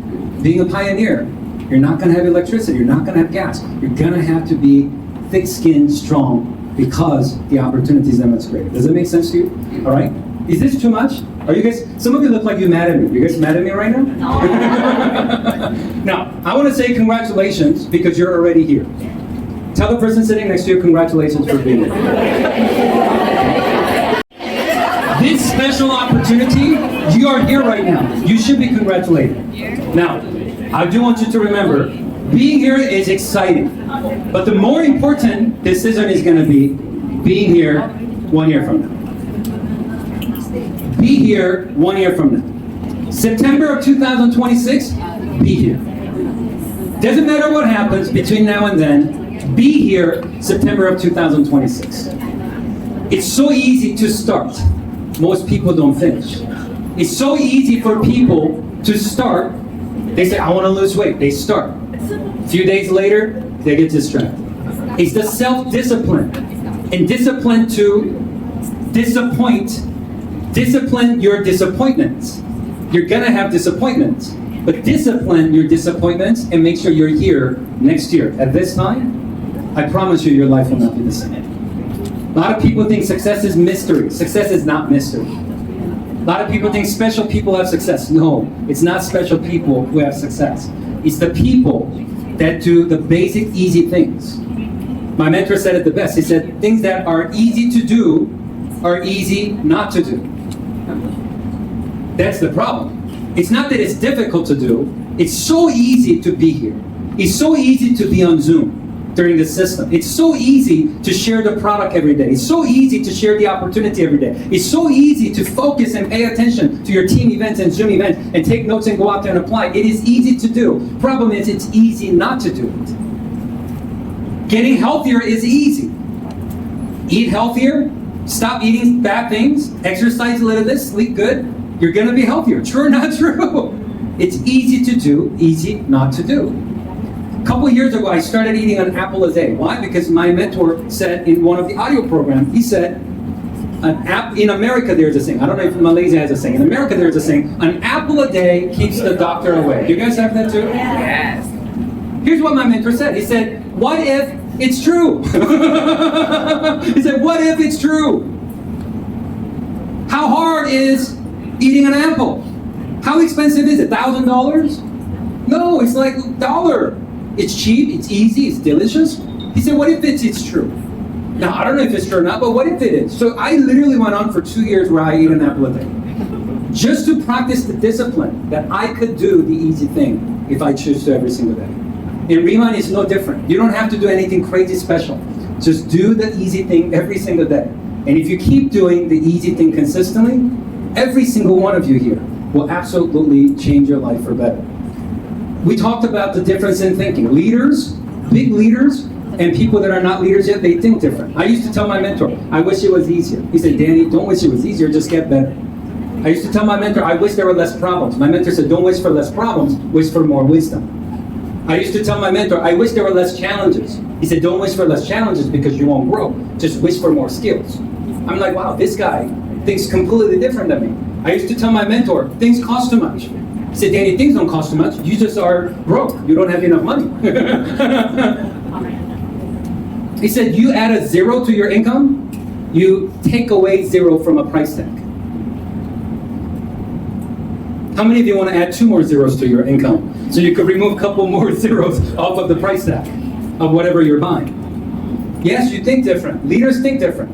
Being a pioneer, you're not going to have electricity, you're not going to have gas. You're going to have to be thick-skinned, strong, because the opportunity is that much greater. Does that make sense to you? All right? Is this too much? Are you guys, some of you look like you're mad at me. You guys mad at me right now? Now, I want to say congratulations because you're already here. Tell the person sitting next to you, congratulations for being here. This special opportunity, you are here right now. You should be congratulated. Now, I do want you to remember, being here is exciting. But the more important decision is going to be being here 1 year from now. Be here 1 year from now. September of 2026, be here. Doesn't matter what happens between now and then, be here September of 2026. It's so easy to start. Most people don't finish. It's so easy for people to start. They say, I want to lose weight. They start. A few days later, they get distracted. It's the self-discipline. And discipline to discipline your disappointments. You're gonna have disappointments, but discipline your disappointments and make sure you're here next year. At this time, I promise you your life will not be the same. A lot of people think success is mystery. Success is not mystery. A lot of people think special people have success. No, it's not special people who have success. It's the people that do the basic, easy things. My mentor said it the best. He said, things that are easy to do are easy not to do. That's the problem. It's not that it's difficult to do. It's so easy to be here. It's so easy to be on Zoom during the system. It's so easy to share the product every day. It's so easy to share the opportunity every day. It's so easy to focus and pay attention to your team events and Zoom events and take notes and go out there and apply. It is easy to do. Problem is, it's easy not to do it. Getting healthier is easy. Eat healthier, stop eating bad things, exercise a little bit, sleep good. You're gonna be healthier. True or not true? It's easy to do, easy not to do. A couple of years ago, I started eating an apple a day. Why? Because my mentor said in one of the audio programs, he said, in America there's a saying, I don't know if Malaysia has a saying, in America there's a saying, an apple a day keeps the doctor away. Do you guys have that too? Yes. Here's what my mentor said. He said, what if it's true? He said, what if it's true? How hard is eating an apple? How expensive is it? $1,000? No, it's like $1. It's cheap, it's easy, it's delicious. He said, what if it's true? Now, I don't know if it's true or not, but what if it is? So I literally went on for 2 years where I ate an apple a day. Just to practice the discipline that I could do the easy thing if I choose to every single day. And Remind is no different. You don't have to do anything crazy special. Just do the easy thing every single day. And if you keep doing the easy thing consistently, every single one of you here will absolutely change your life for better. We talked about the difference in thinking. Leaders, big leaders, and people that are not leaders yet, they think different. I used to tell my mentor, I wish it was easier. He said, Danny, don't wish it was easier, just get better. I used to tell my mentor, I wish there were less problems. My mentor said, don't wish for less problems, wish for more wisdom. I used to tell my mentor, I wish there were less challenges. He said, don't wish for less challenges because you won't grow. Just wish for more skills. I'm like, wow, this guy thinks completely different than me. I used to tell my mentor, things cost too much. He said, Danny, things don't cost too much. You just are broke. You don't have enough money. He said, you add a 0 to your income, you take away 0 from a price tag. How many of you want to add 2 more zeros to your income so you could remove a couple more zeros off of the price tag of whatever you're buying? Yes, you think different. Leaders think different.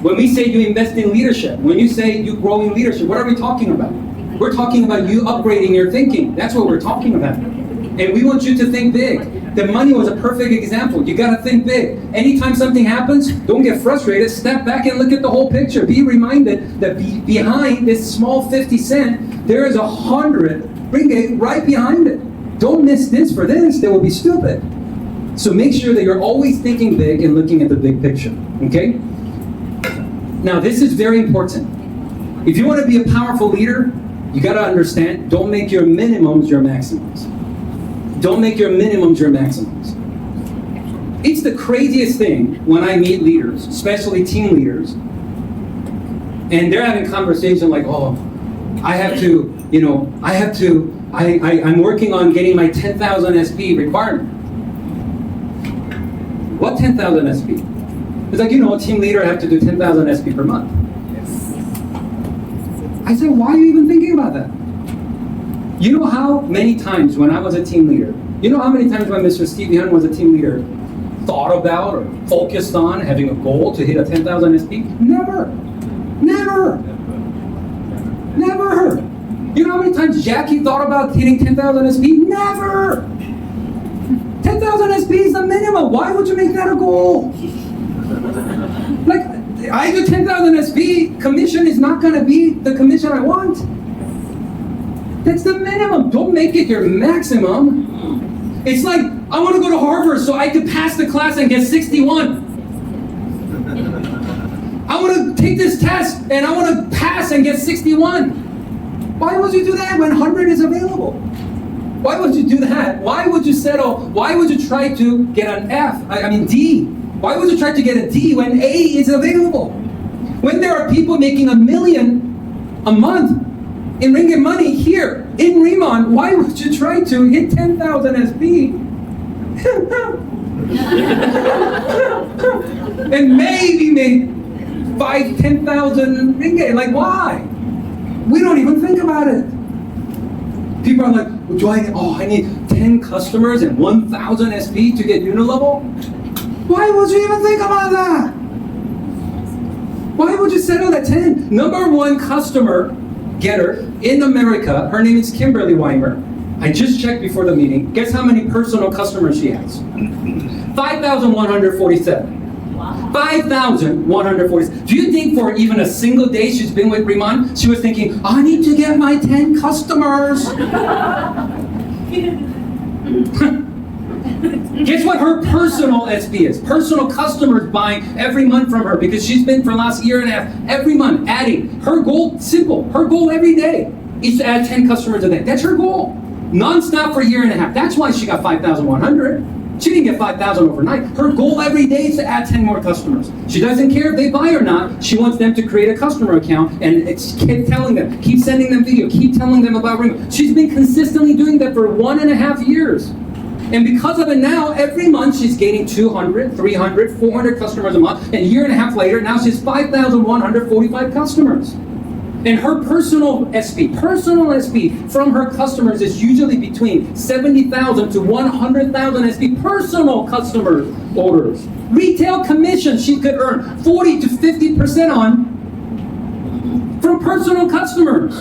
When we say you invest in leadership, when you say you grow in leadership, what are we talking about? We're talking about you upgrading your thinking. That's what we're talking about. And we want you to think big. The money was a perfect example. You gotta think big. Anytime something happens, don't get frustrated. Step back and look at the whole picture. Be reminded that behind this small 50 cent, there is 100 ringgit right behind it. Don't miss this for this, they will be stupid. So make sure that you're always thinking big and looking at the big picture, okay? Now this is very important. If you want to be a powerful leader, you got to understand, don't make your minimums your maximums. Don't make your minimums your maximums. It's the craziest thing when I meet leaders, especially team leaders, and they're having conversation like, oh, I'm working on getting my 10,000 SP requirement. What 10,000 SP? It's like, a team leader have to do 10,000 SP per month. I said, why are you even thinking about that? You know how many times when I was a team leader, how many times when Mr. Stevie Hunt was a team leader, thought about or focused on having a goal to hit a 10,000 SP? Never. Never. Never. You know how many times Jackie thought about hitting 10,000 SP? Never. 10,000 SP is the minimum. Why would you make that a goal? Like, I do 10,000 SP, commission is not going to be the commission I want. That's the minimum. Don't make it your maximum. It's like, I want to go to Harvard so I could pass the class and get 61. I want to take this test and I want to pass and get 61. Why would you do that when 100 is available? Why would you do that? Why would you settle? Why would you try to get an F? I mean D. Why would you try to get a D when A is available? When there are people making $1 million a month in ringgit money here in Remon, why would you try to hit 10,000 SP? And maybe make 10,000 ringgit. Like, why? We don't even think about it. People are like, I need 10 customers and 1,000 SP to get Unilevel? Why would you even think about that? Why would you settle at 10? Number one customer getter in America, her name is Kimberly Weimer. I just checked before the meeting. Guess how many personal customers she has? 5,147. Wow. 5,147. Do you think for even a single day she's been with Remon, she was thinking, I need to get my 10 customers? Guess what her personal SP is? Personal customers buying every month from her because she's been for the last year and a half, every month adding. Her goal, simple, her goal every day is to add 10 customers a day. That's her goal. Non-stop for a year and a half. That's why she got 5,100. She didn't get 5,000 overnight. Her goal every day is to add 10 more customers. She doesn't care if they buy or not. She wants them to create a customer account and keep telling them, keep sending them video, keep telling them about Ring. She's been consistently doing that for 1.5 years. And because of it now, every month she's gaining 200, 300, 400 customers a month. And a year and a half later, now she's 5,145 customers. And her personal SP from her customers is usually between 70,000 to 100,000 SP personal customer orders. Retail commission she could earn 40 to 50% on from personal customers.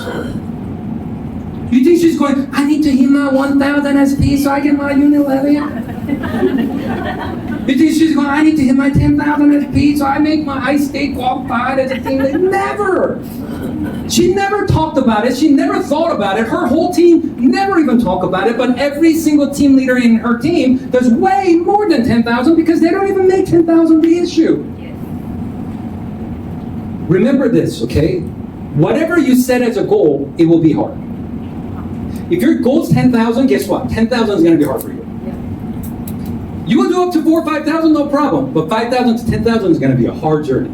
You think she's going, I need to hit my 1,000 SP so I get my Unilever? You think she's going, I need to hit my 10,000 SP so I make my ice steak walk by as a team? Never. She never talked about it. She never thought about it. Her whole team never even talk about it. But every single team leader in her team does way more than 10,000 because they don't even make 10,000 the issue. Remember this, okay? Whatever you set as a goal, it will be hard. If your goal is 10,000, guess what? 10,000 is going to be hard for you. You will do up to 4,000 or 5,000, no problem. But 5,000 to 10,000 is going to be a hard journey.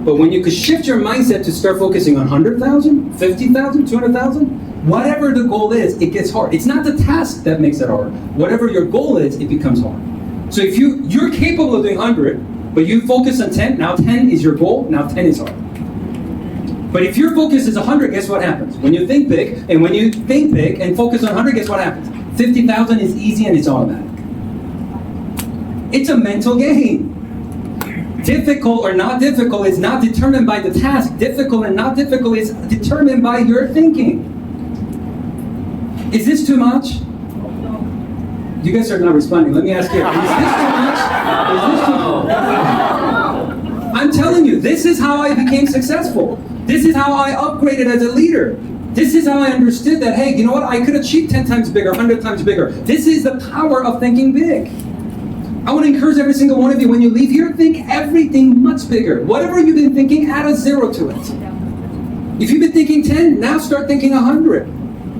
But when you could shift your mindset to start focusing on 100,000, 50,000, 200,000, whatever the goal is, it gets hard. It's not the task that makes it hard. Whatever your goal is, it becomes hard. So if you're capable of doing 100, but you focus on 10, now 10 is your goal, now 10 is hard. But if your focus is 100, guess what happens? When you think big, and when you think big and focus on 100, guess what happens? 50,000 is easy and it's automatic. It's a mental game. Difficult or not difficult is not determined by the task. Difficult and not difficult is determined by your thinking. Is this too much? You guys are not responding. Let me ask you. Is this too much? Is this too much? I'm telling you, this is how I became successful. This is how I upgraded as a leader. This is how I understood that, hey, you know what? I could achieve 10 times bigger, 100 times bigger. This is the power of thinking big. I want to encourage every single one of you, when you leave here, think everything much bigger. Whatever you've been thinking, add a 0 to it. If you've been thinking 10, now start thinking 100.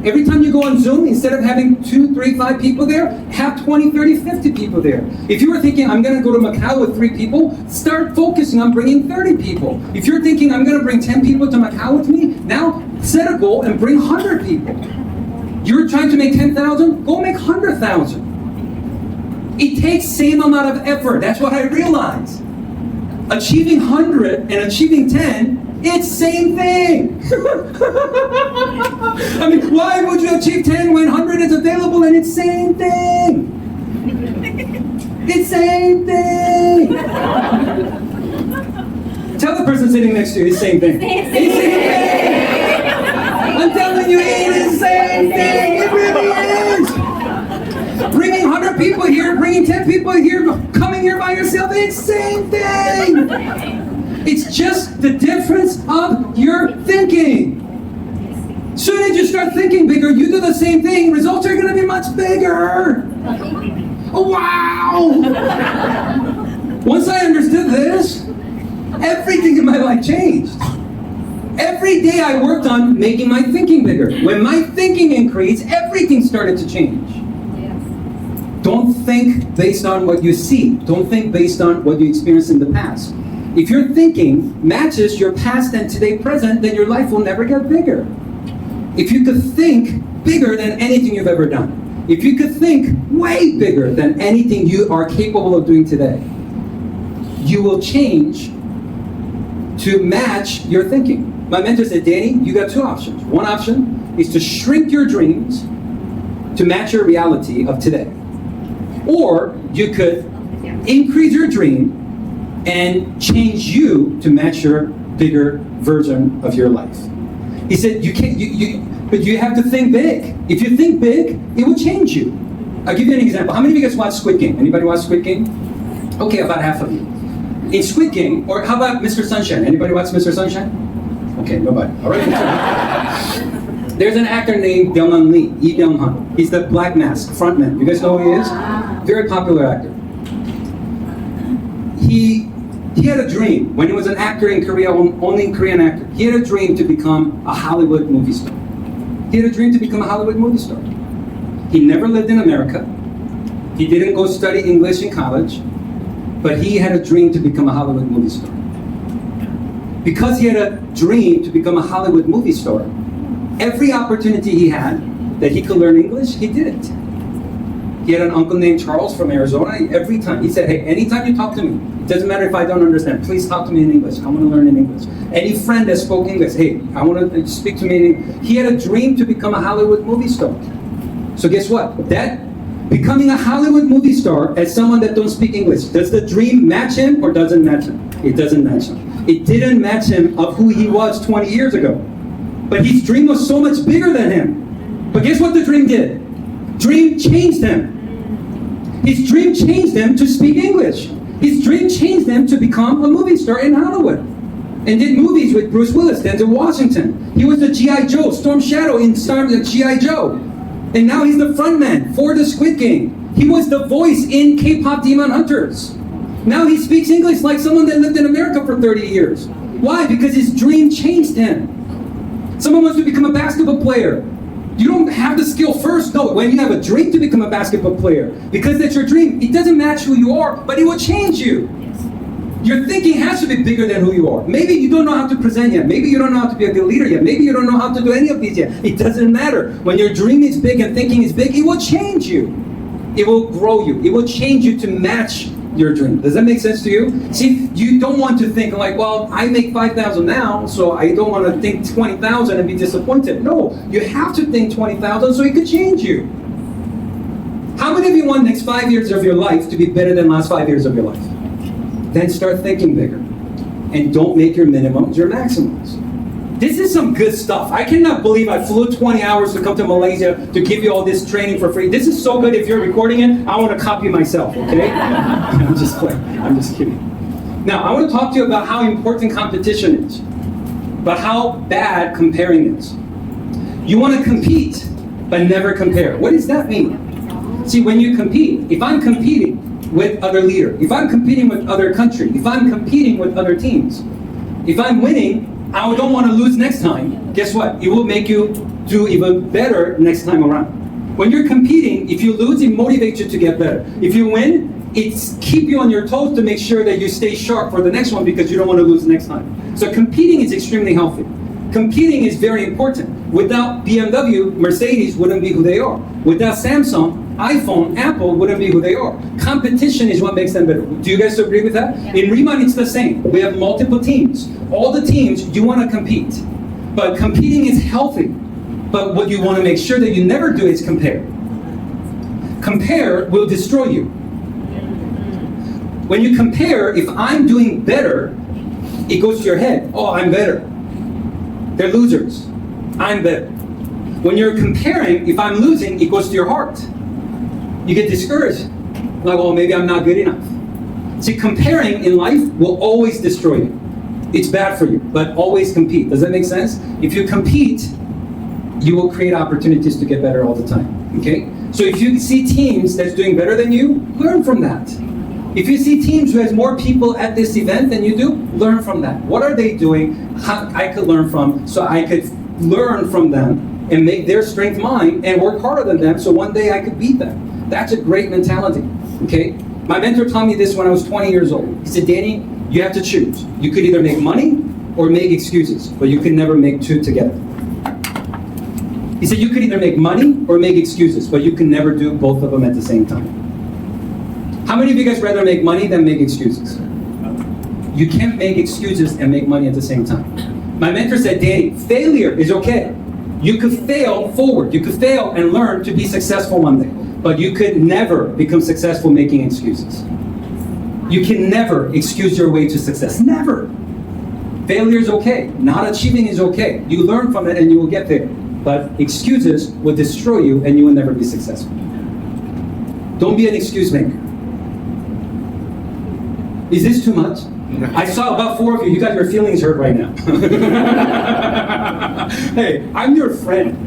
Every time you go on Zoom, instead of having 2, 3, 5 people there, have 20, 30, 50 people there. If you were thinking, I'm going to go to Macau with 3 people, start focusing on bringing 30 people. If you're thinking, I'm going to bring 10 people to Macau with me, now set a goal and bring 100 people. You're trying to make 10,000, go make 100,000. It takes same amount of effort. That's what I realized. Achieving 100 and achieving 10, it's same thing. I mean, why would you achieve 10 when 100 is available and it's same thing? It's same thing. Tell the person sitting next to you, it's same thing. It's same thing. I'm telling you, it is the same thing. It really is. Bringing 100 people here, bringing 10 people here, coming here by yourself, it's same thing. It's just the difference of your thinking. Soon as you start thinking bigger, you do the same thing, results are going to be much bigger. Oh, wow! Once I understood this, everything in my life changed. Every day I worked on making my thinking bigger. When my thinking increased, everything started to change. Don't think based on what you see. Don't think based on what you experienced in the past. If your thinking matches your past and today present, then your life will never get bigger. If you could think bigger than anything you've ever done, if you could think way bigger than anything you are capable of doing today, you will change to match your thinking. My mentor said, Danny, you got 2 options. One option is to shrink your dreams to match your reality of today. Or you could increase your dream and change you to match your bigger version of your life. He said, you can't, but you have to think big. If you think big, it will change you. I'll give you an example. How many of you guys watch Squid Game? Anybody watch Squid Game? Okay, about half of you. In Squid Game, or how about Mr. Sunshine? Anybody watch Mr. Sunshine? Okay, nobody. All right. There's an actor named Byung-hun Lee, Lee Byung-hun. He's the Black Mask frontman. You guys know who he is? Very popular actor. He had a dream when he was an actor in Korea, only Korean actor. He had a dream to become a Hollywood movie star. He had a dream to become a Hollywood movie star. He never lived in America. He didn't go study English in college, but he had a dream to become a Hollywood movie star. Because he had a dream to become a Hollywood movie star, every opportunity he had that he could learn English, he did it. He had an uncle named Charles from Arizona. Every time, he said, hey, anytime you talk to me, it doesn't matter if I don't understand, please talk to me in English. I want to learn in English. Any friend that spoke English, hey, I want to speak to me in English. He had a dream to become a Hollywood movie star. So guess what? That becoming a Hollywood movie star as someone that don't speak English, does the dream match him or doesn't match him? It doesn't match him. It didn't match him of who he was 20 years ago. But his dream was so much bigger than him. But guess what the dream did? Dream changed him. His dream changed him to speak English. His dream changed him to become a movie star in Hollywood. And did movies with Bruce Willis, Denzel Washington. He was the G.I. Joe, Storm Shadow in G.I. Joe. And now he's the frontman for the Squid Game. He was the voice in K-pop Demon Hunters. Now he speaks English like someone that lived in America for 30 years. Why? Because his dream changed him. Someone wants to become a basketball player. You don't have the skill first. No, when you have a dream to become a basketball player, because that's your dream, it doesn't match who you are, but it will change you. Your thinking has to be bigger than who you are. Maybe you don't know how to present yet. Maybe you don't know how to be a good leader yet. Maybe you don't know how to do any of these yet. It doesn't matter. When your dream is big and thinking is big, it will change you. It will grow you. It will change you to match your dream. Does that make sense to you? See, you don't want to think like, well, I make 5,000 now, so I don't want to think 20,000 and be disappointed. No, you have to think 20,000 so it could change you. How many of you want the next 5 years of your life to be better than last 5 years of your life? Then start thinking bigger. And don't make your minimums your maximums. This is some good stuff. I cannot believe I flew 20 hours to come to Malaysia to give you all this training for free. This is so good. If you're recording it, I want to copy myself, okay? I'm just playing. I'm just kidding. Now, I want to talk to you about how important competition is, but how bad comparing is. You want to compete, but never compare. What does that mean? See, when you compete, if I'm competing with other leaders, if I'm competing with other countries, if I'm competing with other teams, if I'm winning, I don't want to lose next time. Guess what? It will make you do even better next time around. When you're competing, if you lose, it motivates you to get better. If you win, it's keep you on your toes to make sure that you stay sharp for the next one because you don't want to lose next time. So competing is extremely healthy. Competing is very important. Without BMW, Mercedes wouldn't be who they are. Without Samsung, iPhone, Apple wouldn't be who they are. Competition is what makes them better. Do you guys agree with that? Yeah. In Riemann, it's the same. We have multiple teams. All the teams, you want to compete. But competing is healthy. But what you want to make sure that you never do is compare. Compare will destroy you. When you compare, if I'm doing better, it goes to your head. Oh, I'm better. They're losers. I'm better. When you're comparing, if I'm losing, it goes to your heart. You get discouraged. Like, oh, maybe I'm not good enough. See, comparing in life will always destroy you. It's bad for you, but always compete. Does that make sense? If you compete, you will create opportunities to get better all the time, okay? So if you see teams that's doing better than you, learn from that. If you see teams who has more people at this event than you do, learn from that. What are they doing? How I could learn from, so I could learn from them and make their strength mine and work harder than them so one day I could beat them. That's a great mentality, okay? My mentor taught me this when I was 20 years old. He said, Danny, you have to choose. You could either make money or make excuses, but you can never make two together. He said, you could either make money or make excuses, but you can never do both of them at the same time. How many of you guys rather make money than make excuses? You can't make excuses and make money at the same time. My mentor said, Danny, failure is okay. You could fail forward. You could fail and learn to be successful one day. But you could never become successful making excuses. You can never excuse your way to success. Never. Failure is okay. Not achieving is okay. You learn from it and you will get there. But excuses will destroy you and you will never be successful. Don't be an excuse maker. Is this too much? I saw about 4 of you. You got your feelings hurt right now. Hey, I'm your friend.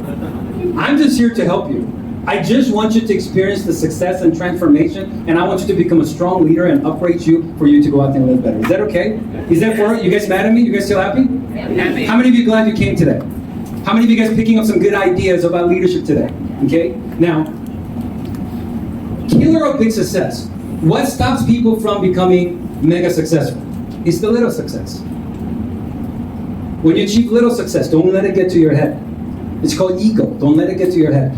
I'm just here to help you. I just want you to experience the success and transformation, and I want you to become a strong leader and upraise you for you to go out there and live better. Is that okay? Is that for you guys mad at me? You guys still happy? Happy. How many of you glad you came today? How many of you guys picking up some good ideas about leadership today? Okay? Now, killer of big success. What stops people from becoming mega successful? It's the little success. When you achieve little success, don't let it get to your head. It's called ego. Don't let it get to your head.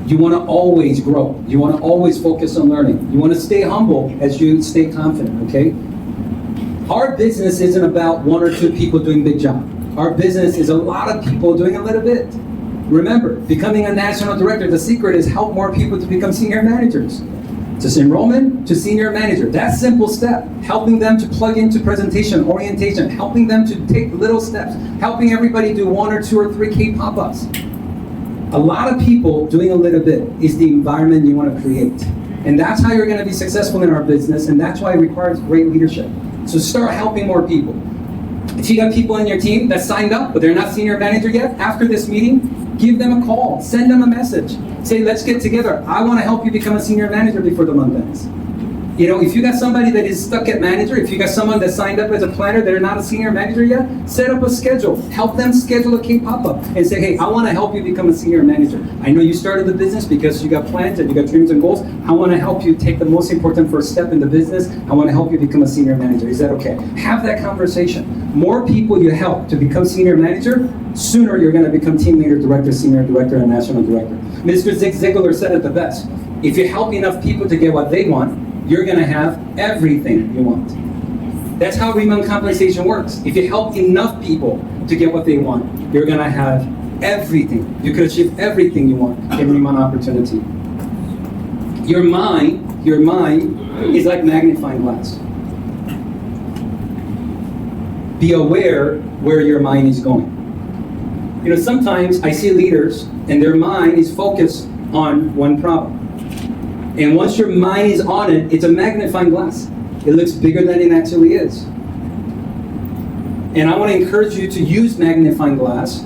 You want to always grow. You want to always focus on learning. You want to stay humble as you stay confident, okay? Our business isn't about 1 or 2 people doing big job. Our business is a lot of people doing a little bit. Remember, becoming a national director, the secret is help more people to become senior managers. Just enrollment to senior manager. That simple step. Helping them to plug into presentation, orientation, helping them to take little steps, helping everybody do 1 or 2 or 3K pop-ups. A lot of people doing a little bit is the environment you want to create. And that's how you're going to be successful in our business, and that's why it requires great leadership. So start helping more people. If you got people in your team that signed up, but they're not senior manager yet, after this meeting, give them a call, send them a message. Say, let's get together. I want to help you become a senior manager before the month ends. You know, if you got somebody that is stuck at manager, if you got someone that signed up as a planner that are not a senior manager yet, set up a schedule. Help them schedule a K pop-up and say, hey, I want to help you become a senior manager. I know you started the business because you got plans and you got dreams and goals. I want to help you take the most important first step in the business. I want to help you become a senior manager. Is that okay? Have that conversation. More people you help to become senior manager, sooner you're going to become team leader, director, senior director, and national director. Mr. Zig Ziglar said it the best. If you help enough people to get what they want, you're going to have everything you want. That's how Riemann compensation works. If you help enough people to get what they want, you're going to have everything. You can achieve everything you want in Riemann opportunity. Your mind is like magnifying glass. Be aware where your mind is going. You know, sometimes I see leaders and their mind is focused on one problem. And once your mind is on it, it's a magnifying glass. It looks bigger than it actually is. And I want to encourage you to use magnifying glass